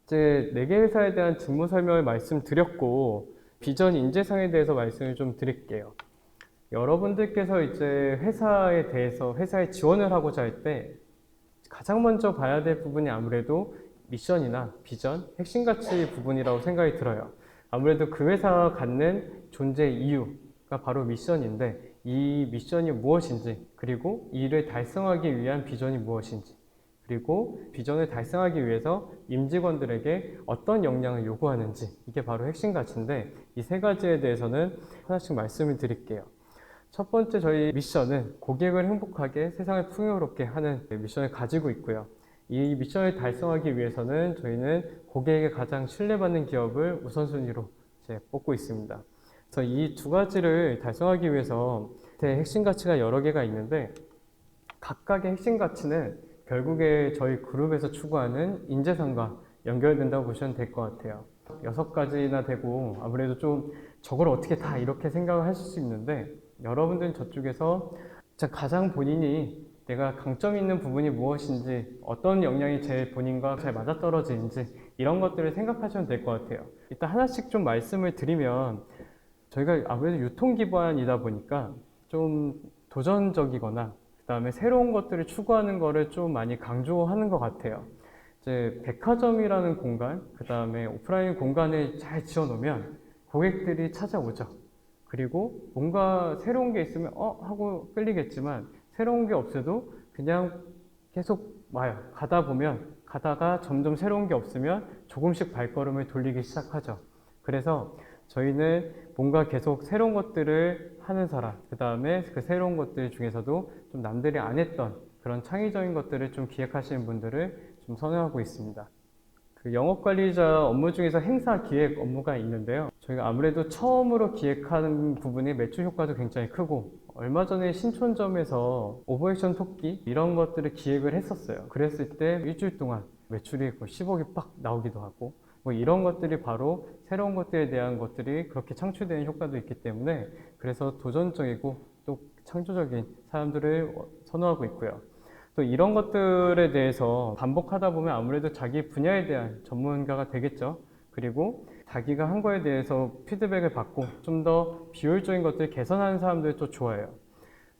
이제 4개 회사에 대한 직무 설명을 말씀드렸고, 비전 인재상에 대해서 말씀을 좀 드릴게요. 여러분들께서 이제 회사에 대해서 회사에 지원을 하고자 할 때 가장 먼저 봐야 될 부분이 아무래도 미션이나 비전, 핵심 가치 부분이라고 생각이 들어요. 아무래도 그 회사가 갖는 존재 이유가 바로 미션인데, 이 미션이 무엇인지, 그리고 이를 달성하기 위한 비전이 무엇인지, 그리고 비전을 달성하기 위해서 임직원들에게 어떤 역량을 요구하는지, 이게 바로 핵심 가치인데, 이 세 가지에 대해서는 하나씩 말씀을 드릴게요. 첫 번째, 저희 미션은 고객을 행복하게 세상을 풍요롭게 하는 미션을 가지고 있고요. 이 미션을 달성하기 위해서는 저희는 고객에게 가장 신뢰받는 기업을 우선순위로 이제 뽑고 있습니다. 그래서 이 두 가지를 달성하기 위해서 핵심 가치가 여러 개가 있는데, 각각의 핵심 가치는 결국에 저희 그룹에서 추구하는 인재상과 연결된다고 보시면 될 것 같아요. 6가지나 되고 아무래도 좀 저걸 어떻게 다 이렇게 생각을 하실 수 있는데, 여러분들은 저쪽에서 가장 본인이 내가 강점 있는 부분이 무엇인지, 어떤 역량이 제 본인과 잘 맞아떨어지는지, 이런 것들을 생각하시면 될 것 같아요. 일단 하나씩 좀 말씀을 드리면, 저희가 아무래도 유통기반이다 보니까 좀 도전적이거나 그 다음에 새로운 것들을 추구하는 거를 좀 많이 강조하는 것 같아요. 이제 백화점이라는 공간, 그 다음에 오프라인 공간을 잘 지어놓으면 고객들이 찾아오죠. 그리고 뭔가 새로운 게 있으면 하고 끌리겠지만, 새로운 게 없어도 그냥 계속 와요. 가다 보면, 가다가 점점 새로운 게 없으면 조금씩 발걸음을 돌리기 시작하죠. 그래서 저희는 뭔가 계속 새로운 것들을 하는 사람, 그 다음에 그 새로운 것들 중에서도 좀 남들이 안 했던 그런 창의적인 것들을 좀 기획하시는 분들을 좀 선호하고 있습니다. 그 영업관리자 업무 중에서 행사 기획 업무가 있는데요. 저희가 아무래도 처음으로 기획하는 부분이 매출 효과도 굉장히 크고, 얼마 전에 신촌점에서 오버액션 토끼 이런 것들을 기획을 했었어요. 그랬을 때 일주일 동안 매출이 10억이 빡 나오기도 하고, 뭐 이런 것들이 바로 새로운 것들에 대한 것들이 그렇게 창출되는 효과도 있기 때문에, 그래서 도전적이고 또 창조적인 사람들을 선호하고 있고요. 또 이런 것들에 대해서 반복하다 보면 아무래도 자기 분야에 대한 전문가가 되겠죠. 그리고 자기가 한 거에 대해서 피드백을 받고 좀 더 비효율적인 것들을 개선하는 사람들을 또 좋아해요.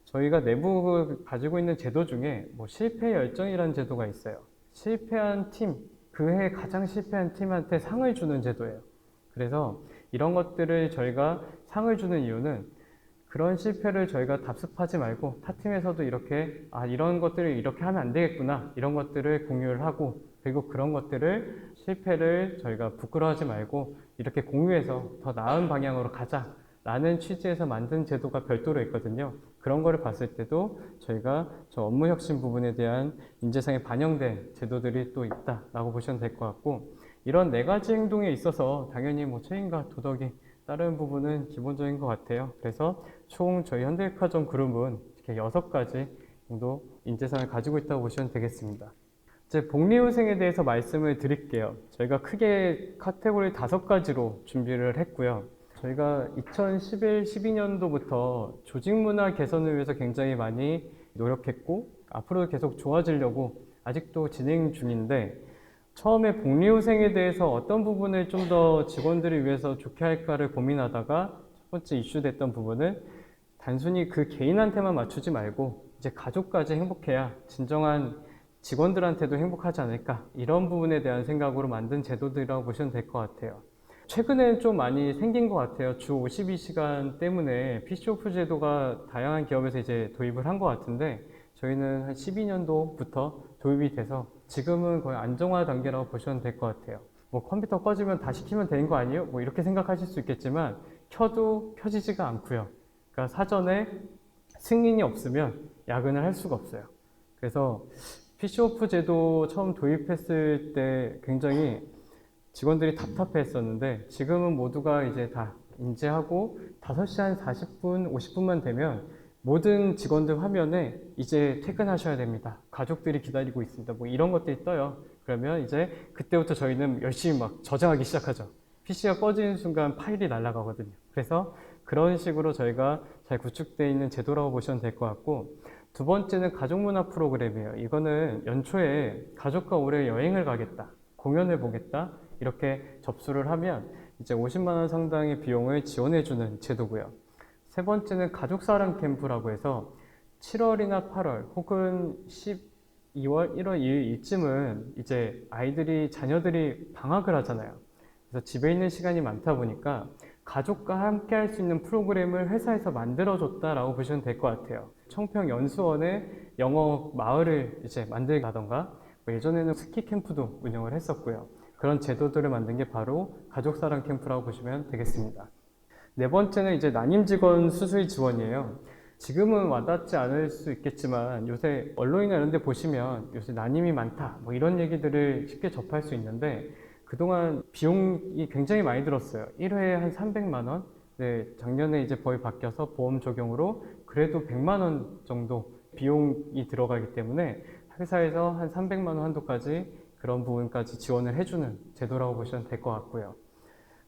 저희가 내부 가지고 있는 제도 중에 실패 열정이라는 제도가 있어요. 실패한 팀, 그 해 가장 실패한 팀한테 상을 주는 제도예요. 그래서 이런 것들을 저희가 상을 주는 이유는, 그런 실패를 저희가 답습하지 말고 타 팀에서도 이렇게 이런 것들을 이렇게 하면 안 되겠구나, 이런 것들을 공유를 하고, 그리고 그런 것들을 실패를 저희가 부끄러워하지 말고 이렇게 공유해서 더 나은 방향으로 가자 라는 취지에서 만든 제도가 별도로 있거든요. 그런 거를 봤을 때도 저희가 저 업무 혁신 부분에 대한 인재상에 반영된 제도들이 또 있다라고 보시면 될 것 같고, 이런 4가지 행동에 있어서 당연히 책임과 도덕이 따르는 부분은 기본적인 것 같아요. 그래서 총 저희 현대백화점 그룹은 이렇게 6가지 정도 인재상을 가지고 있다고 보시면 되겠습니다. 이제 복리후생에 대해서 말씀을 드릴게요. 저희가 크게 카테고리 5가지로 준비를 했고요. 저희가 2011, 12년도부터 조직 문화 개선을 위해서 굉장히 많이 노력했고, 앞으로 계속 좋아지려고 아직도 진행 중인데, 처음에 복리후생에 대해서 어떤 부분을 좀 더 직원들을 위해서 좋게 할까를 고민하다가 첫 번째 이슈됐던 부분은, 단순히 그 개인한테만 맞추지 말고 이제 가족까지 행복해야 진정한 직원들한테도 행복하지 않을까, 이런 부분에 대한 생각으로 만든 제도들이라고 보시면 될 것 같아요. 최근에 좀 많이 생긴 것 같아요. 주 52시간 때문에 PC오프 제도가 다양한 기업에서 이제 도입을 한 것 같은데, 저희는 한 12년도부터 도입이 돼서 지금은 거의 안정화 단계라고 보시면 될 것 같아요. 컴퓨터 꺼지면 다시 키면 되는 거 아니에요? 이렇게 생각하실 수 있겠지만, 켜도 켜지지가 않고요. 그러니까 사전에 승인이 없으면 야근을 할 수가 없어요. 그래서 PC오프 제도 처음 도입했을 때 굉장히 직원들이 답답해 했었는데, 지금은 모두가 이제 다 인지하고 5시 한 40분, 50분만 되면 모든 직원들 화면에 이제 퇴근하셔야 됩니다, 가족들이 기다리고 있습니다, 이런 것들이 떠요. 그러면 이제 그때부터 저희는 열심히 저장하기 시작하죠. PC가 꺼지는 순간 파일이 날아가거든요. 그래서 그런 식으로 저희가 잘 구축되어 있는 제도라고 보시면 될 것 같고, 두 번째는 가족문화 프로그램이에요. 이거는 연초에 가족과 올해 여행을 가겠다, 공연을 보겠다 이렇게 접수를 하면 이제 50만 원 상당의 비용을 지원해주는 제도고요. 세 번째는 가족사랑 캠프라고 해서 7월이나 8월 혹은 12월, 1월 2일 이쯤은 이제 자녀들이 방학을 하잖아요. 그래서 집에 있는 시간이 많다 보니까 가족과 함께 할 수 있는 프로그램을 회사에서 만들어줬다라고 보시면 될 것 같아요. 청평 연수원에 영어 마을을 이제 만들다던가 예전에는 스키 캠프도 운영을 했었고요. 그런 제도들을 만든 게 바로 가족사랑 캠프라고 보시면 되겠습니다. 네 번째는 이제 난임 직원 수수비 지원이에요. 지금은 와닿지 않을 수 있겠지만 요새 언론이나 이런 데 보시면 요새 난임이 많다 뭐 이런 얘기들을 쉽게 접할 수 있는데 그동안 비용이 굉장히 많이 들었어요. 1회에 한 300만 원. 네, 작년에 이제 법이 바뀌어서 보험 적용으로 그래도 100만 원 정도 비용이 들어가기 때문에 회사에서 한 300만 원 한도까지 그런 부분까지 지원을 해주는 제도라고 보시면 될 것 같고요.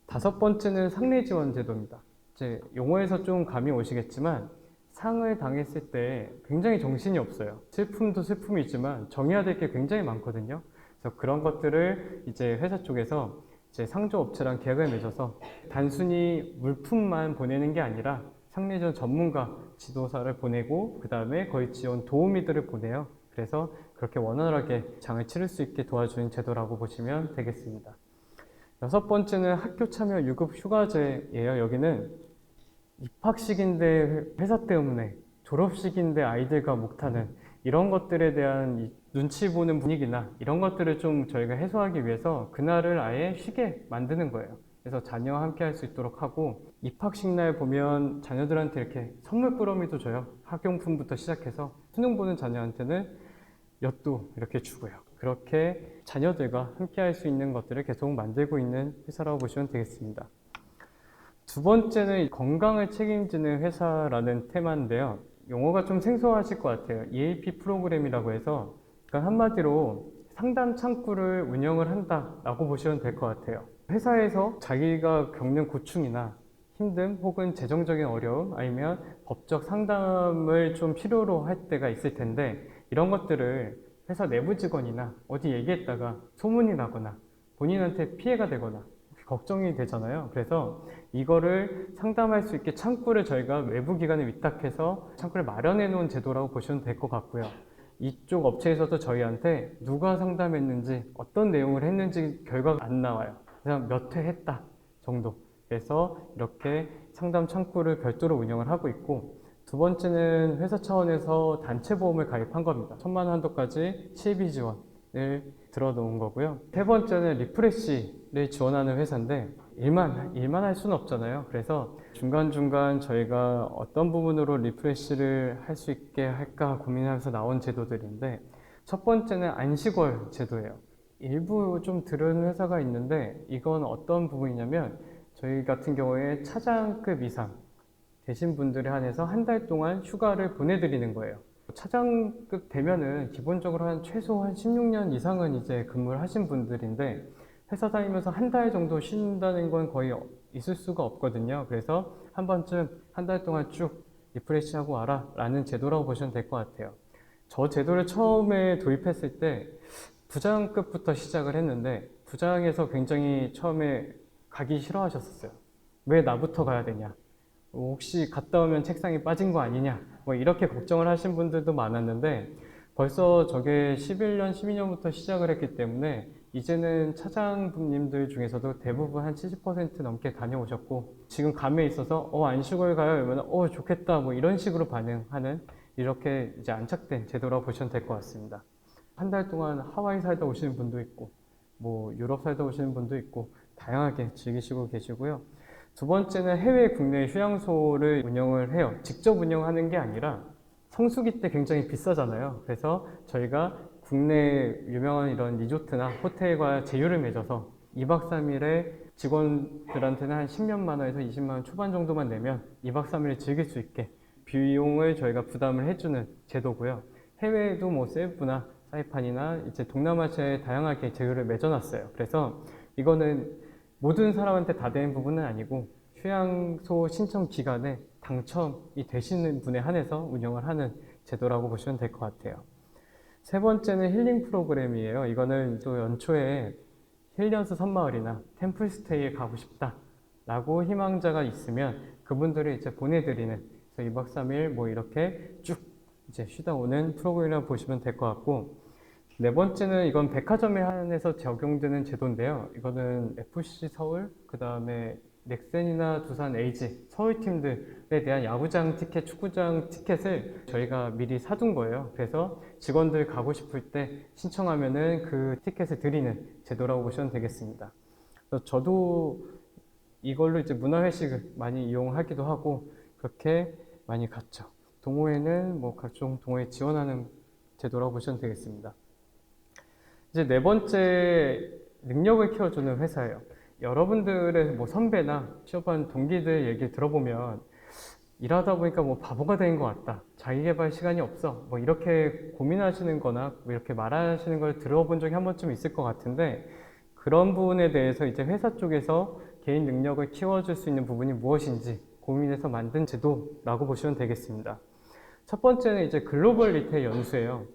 다섯 번째는 상례 지원 제도입니다. 이제 용어에서 좀 감이 오시겠지만 상을 당했을 때 굉장히 정신이 없어요. 슬픔도 슬픔이지만 정해야 될 게 굉장히 많거든요. 그래서 그런 것들을 이제 회사 쪽에서 이제 상조업체랑 계약을 맺어서 단순히 물품만 보내는 게 아니라 상례 지원 전문가 지도사를 보내고 그 다음에 거의 지원 도우미들을 보내요. 그래서 그렇게 원활하게 장을 치를 수 있게 도와주는 제도라고 보시면 되겠습니다. 여섯 번째는 학교 참여 유급 휴가제예요. 여기는 입학식인데 회사 때문에 졸업식인데 아이들과 목타는 이런 것들에 대한 눈치 보는 분위기나 이런 것들을 좀 저희가 해소하기 위해서 그날을 아예 쉬게 만드는 거예요. 그래서 자녀와 함께 할 수 있도록 하고 입학식 날 보면 자녀들한테 이렇게 선물 꾸러미도 줘요. 학용품부터 시작해서 수능 보는 자녀한테는 엿도 이렇게 주고요. 그렇게 자녀들과 함께 할 수 있는 것들을 계속 만들고 있는 회사라고 보시면 되겠습니다. 두 번째는 건강을 책임지는 회사라는 테마인데요. 용어가 좀 생소하실 것 같아요. EAP 프로그램이라고 해서 그러니까 한마디로 상담 창구를 운영을 한다라고 보시면 될 것 같아요. 회사에서 자기가 겪는 고충이나 힘듦 혹은 재정적인 어려움 아니면 법적 상담을 좀 필요로 할 때가 있을 텐데 이런 것들을 회사 내부 직원이나 어디 얘기했다가 소문이 나거나 본인한테 피해가 되거나 걱정이 되잖아요. 그래서 이거를 상담할 수 있게 창구를 저희가 외부 기관에 위탁해서 창구를 마련해 놓은 제도라고 보시면 될 것 같고요. 이쪽 업체에서도 저희한테 누가 상담했는지 어떤 내용을 했는지 결과가 안 나와요. 그냥 몇 회 했다 정도. 그래서 이렇게 상담 창구를 별도로 운영을 하고 있고 두 번째는 회사 차원에서 단체 보험을 가입한 겁니다. 1,000만 원 한도까지 실비 지원을 들어놓은 거고요. 세 번째는 리프레시를 지원하는 회사인데 일만 할 수는 없잖아요. 그래서 중간중간 저희가 어떤 부분으로 리프레시를 할 수 있게 할까 고민하면서 나온 제도들인데 첫 번째는 안식월 제도예요. 일부 좀 들은 회사가 있는데 이건 어떤 부분이냐면 저희 같은 경우에 차장급 이상 되신 분들에 한해서 한 달 동안 휴가를 보내드리는 거예요. 차장급 되면은 기본적으로 최소 한 16년 이상은 이제 근무를 하신 분들인데 회사 다니면서 한 달 정도 쉰다는 건 거의 있을 수가 없거든요. 그래서 한 번쯤 한 달 동안 쭉 리프레시하고 와라 라는 제도라고 보시면 될 것 같아요. 저 제도를 처음에 도입했을 때 부장급부터 시작을 했는데 부장에서 굉장히 처음에 가기 싫어하셨었어요. 왜 나부터 가야 되냐? 혹시 갔다 오면 책상이 빠진 거 아니냐? 뭐 이렇게 걱정을 하신 분들도 많았는데 벌써 저게 11년, 12년부터 시작을 했기 때문에 이제는 차장님들 중에서도 대부분 한 70% 넘게 다녀오셨고 지금 감에 있어서 안식월 가요? 이러면 좋겠다 뭐 이런 식으로 반응하는 이렇게 이제 안착된 제도라고 보시면 될 것 같습니다. 한 달 동안 하와이 살다 오시는 분도 있고 뭐 유럽 살다 오시는 분도 있고 다양하게 즐기시고 계시고요. 두 번째는 해외 국내 휴양소를 운영을 해요. 직접 운영하는 게 아니라 성수기 때 굉장히 비싸잖아요. 그래서 저희가 국내 유명한 이런 리조트나 호텔과 제휴를 맺어서 2박 3일에 직원들한테는 한 10몇만 원에서 20만 원 초반 정도만 내면 2박 3일을 즐길 수 있게 비용을 저희가 부담을 해주는 제도고요. 해외에도 뭐 세부나 사이판이나 이제 동남아시아에 다양하게 제휴를 맺어놨어요. 그래서 이거는 모든 사람한테 다 되는 부분은 아니고 휴양소 신청 기간에 당첨이 되시는 분에 한해서 운영을 하는 제도라고 보시면 될 것 같아요. 세 번째는 힐링 프로그램이에요. 이거는 또 연초에 힐리언스 섬마을이나 템플스테이에 가고 싶다 라고 희망자가 있으면 그분들을 이제 보내드리는, 그래서 2박 3일 뭐 이렇게 쭉 이제 쉬다 오는 프로그램이라고 보시면 될 것 같고, 네 번째는 이건 백화점에 한해서 적용되는 제도인데요. 이거는 FC 서울, 그 다음에 넥센이나 두산 LG, 서울팀들에 대한 야구장 티켓, 축구장 티켓을 저희가 미리 사둔 거예요. 그래서 직원들 가고 싶을 때 신청하면은 그 티켓을 드리는 제도라고 보시면 되겠습니다. 그래서 저도 이걸로 이제 문화회식을 많이 이용하기도 하고 그렇게 많이 갔죠. 동호회는 뭐 각종 동호회 지원하는 제도라고 보시면 되겠습니다. 이제 네 번째, 능력을 키워주는 회사예요. 여러분들의 뭐 선배나 취업한 동기들 얘기 들어보면 일하다 보니까 뭐 바보가 된 것 같다, 자기 개발 시간이 없어, 뭐 이렇게 고민하시는 거나 뭐 이렇게 말하시는 걸 들어본 적이 한 번쯤 있을 것 같은데, 그런 부분에 대해서 이제 회사 쪽에서 개인 능력을 키워줄 수 있는 부분이 무엇인지 고민해서 만든 제도라고 보시면 되겠습니다. 첫 번째는 이제 글로벌 리테일 연수예요.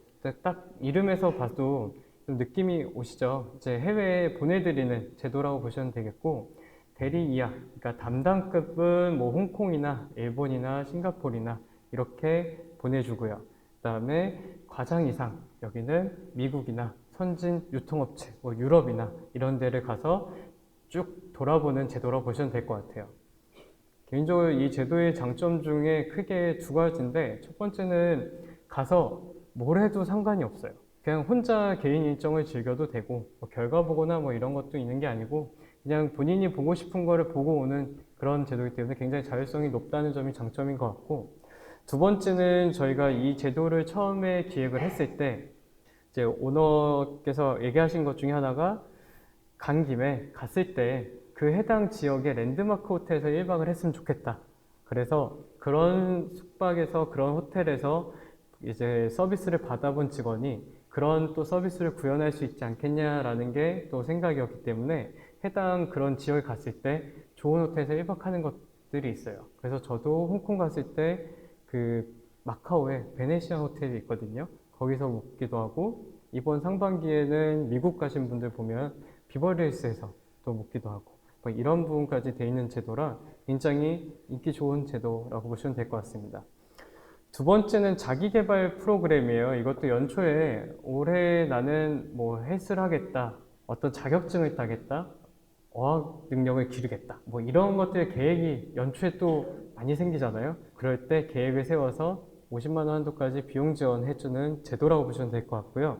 딱 이름에서 봐도 좀 느낌이 오시죠? 이제 해외에 보내드리는 제도라고 보시면 되겠고, 대리 이하, 그러니까 담당급은 뭐 홍콩이나 일본이나 싱가포르나 이렇게 보내주고요. 그 다음에 과장 이상, 여기는 미국이나 선진 유통업체, 뭐 유럽이나 이런 데를 가서 쭉 돌아보는 제도라고 보시면 될 것 같아요. 개인적으로 이 제도의 장점 중에 크게 두 가지인데, 첫 번째는 가서 뭘 해도 상관이 없어요. 그냥 혼자 개인 일정을 즐겨도 되고, 뭐 결과 보거나 뭐 이런 것도 있는 게 아니고 그냥 본인이 보고 싶은 거를 보고 오는 그런 제도이기 때문에 굉장히 자율성이 높다는 점이 장점인 것 같고, 두 번째는 저희가 이 제도를 처음에 기획을 했을 때 이제 오너께서 얘기하신 것 중에 하나가, 간 김에 갔을 때 그 해당 지역의 랜드마크 호텔에서 1박을 했으면 좋겠다. 그래서 그런 숙박에서, 그런 호텔에서 이제 서비스를 받아본 직원이 그런 또 서비스를 구현할 수 있지 않겠냐라는 게 또 생각이었기 때문에 해당 그런 지역에 갔을 때 좋은 호텔에서 1박하는 것들이 있어요. 그래서 저도 홍콩 갔을 때 그 마카오에 베네시아 호텔이 있거든요. 거기서 묵기도 하고, 이번 상반기에는 미국 가신 분들 보면 비버리힐스에서 또 묵기도 하고, 뭐 이런 부분까지 돼 있는 제도라 굉장히 인기 좋은 제도라고 보시면 될 것 같습니다. 두 번째는 자기개발 프로그램이에요. 이것도 연초에 올해 나는 뭐 헬스를 하겠다, 어떤 자격증을 따겠다, 어학 능력을 기르겠다, 뭐 이런 것들 계획이 연초에 또 많이 생기잖아요. 그럴 때 계획을 세워서 50만 원 한도까지 비용 지원해주는 제도라고 보시면 될 것 같고요.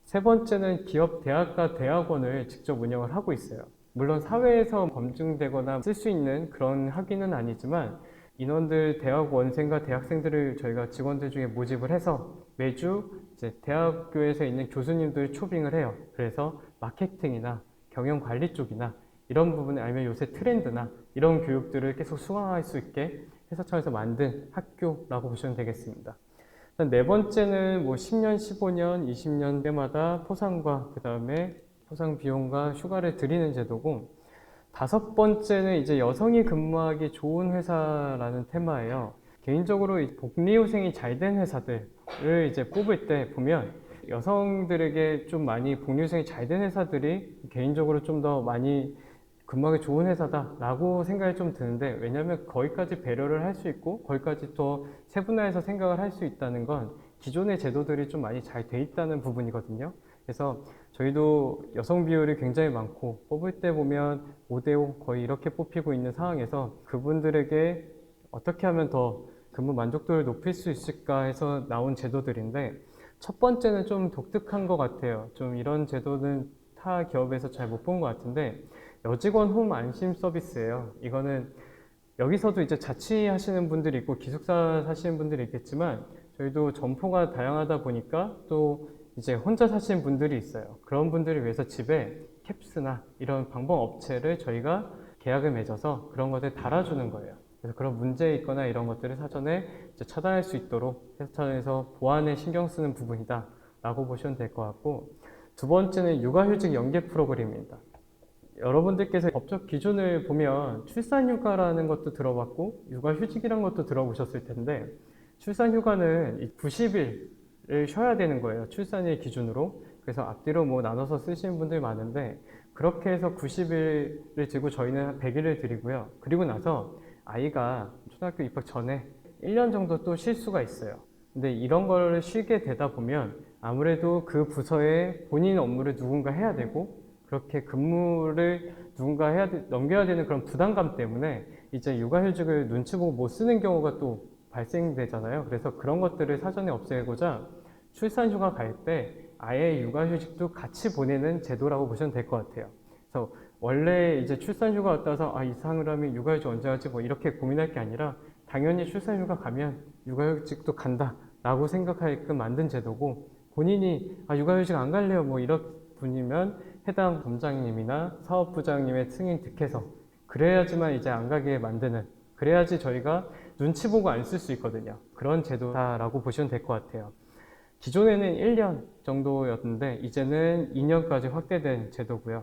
세 번째는 기업 대학과 대학원을 직접 운영을 하고 있어요. 물론 사회에서 검증되거나 쓸 수 있는 그런 학위는 아니지만 인원들, 대학원생과 대학생들을 저희가 직원들 중에 모집을 해서 매주 이제 대학교에서 있는 교수님들 초빙을 해요. 그래서 마케팅이나 경영관리 쪽이나 이런 부분에, 아니면 요새 트렌드나 이런 교육들을 계속 수강할 수 있게 회사 차원에서 만든 학교라고 보시면 되겠습니다. 네 번째는 뭐 10년, 15년, 20년 때마다 포상과 그 다음에 포상 비용과 휴가를 드리는 제도고, 다섯 번째는 이제 여성이 근무하기 좋은 회사라는 테마예요. 개인적으로 복리후생이 잘 된 회사들을 이제 뽑을 때 보면 여성들에게 좀 많이 복리후생이 잘 된 회사들이 개인적으로 좀 더 많이 근무하기 좋은 회사다라고 생각이 좀 드는데, 왜냐하면 거기까지 배려를 할 수 있고 거기까지 더 세분화해서 생각을 할 수 있다는 건 기존의 제도들이 좀 많이 잘 돼 있다는 부분이거든요. 그래서 저희도 여성 비율이 굉장히 많고 뽑을 때 보면 5대5 거의 이렇게 뽑히고 있는 상황에서 그분들에게 어떻게 하면 더 근무 만족도를 높일 수 있을까 해서 나온 제도들인데, 첫 번째는 좀 독특한 것 같아요. 좀 이런 제도는 타 기업에서 잘 못 본 것 같은데, 여직원 홈 안심 서비스예요. 이거는 여기서도 이제 자취하시는 분들이 있고 기숙사 사시는 분들이 있겠지만, 저희도 점포가 다양하다 보니까 또 이제 혼자 사시는 분들이 있어요. 그런 분들을 위해서 집에 캡스나 이런 방범 업체를 저희가 계약을 맺어서 그런 것을 달아주는 거예요. 그래서 그런 문제 있거나 이런 것들을 사전에 이제 차단할 수 있도록 회사 차원에서 보안에 신경 쓰는 부분이다 라고 보시면 될 것 같고, 두 번째는 육아휴직 연계 프로그램입니다. 여러분들께서 법적 기준을 보면 출산휴가라는 것도 들어봤고 육아휴직이라는 것도 들어보셨을 텐데, 출산휴가는 90일을 쉬어야 되는 거예요. 출산일 기준으로. 그래서 앞뒤로 뭐 나눠서 쓰시는 분들이 많은데, 그렇게 해서 90일을 들고 저희는 100일을 드리고요. 그리고 나서 아이가 초등학교 입학 전에 1년 정도 또 쉴 수가 있어요. 근데 이런 걸 쉬게 되다 보면 아무래도 그 부서에 본인 업무를 누군가 해야 되고 그렇게 근무를 누군가 넘겨야 되는 그런 부담감 때문에 이제 육아휴직을 눈치 보고 못 쓰는 경우가 또 발생되잖아요. 그래서 그런 것들을 사전에 없애고자 출산휴가 갈 때 아예 육아휴직도 같이 보내는 제도라고 보시면 될 것 같아요. 그래서 원래 이제 출산휴가 갔다 와서 이 사람이 육아휴직 언제 하지 뭐 이렇게 고민할 게 아니라 당연히 출산휴가 가면 육아휴직도 간다 라고 생각하게끔 만든 제도고, 본인이 육아휴직 안 갈래요 뭐 이런 분이면 해당 점장님이나 사업부장님의 승인 득해서 그래야지만 이제 안 가게 만드는, 그래야지 저희가 눈치 보고 안 쓸 수 있거든요. 그런 제도다라고 보시면 될 것 같아요. 기존에는 1년 정도였는데 이제는 2년까지 확대된 제도고요.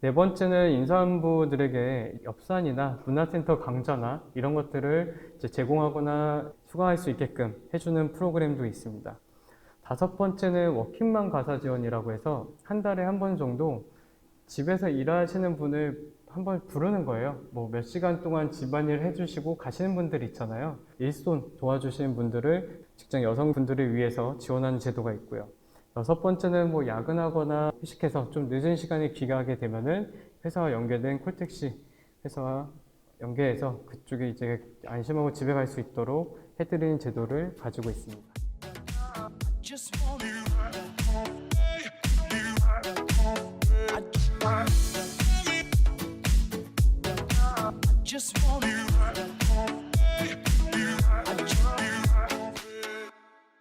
네 번째는 임산부들에게 엽산이나 문화센터 강좌나 이런 것들을 이제 제공하거나 수강할 수 있게끔 해주는 프로그램도 있습니다. 다섯 번째는 워킹맘 가사 지원이라고 해서 한 달에 한 번 정도 집에서 일하시는 분을 한번 부르는 거예요. 뭐 몇 시간 동안 집안일 해주시고 가시는 분들 있잖아요. 일손 도와주시는 분들을 직장 여성분들을 위해서 지원하는 제도가 있고요. 여섯 번째는 뭐 야근하거나 휴식해서 좀 늦은 시간에 귀가하게 되면은 회사와 연계된 콜택시 회사와 연계해서 그쪽에 이제 안심하고 집에 갈 수 있도록 해드리는 제도를 가지고 있습니다. Just want you.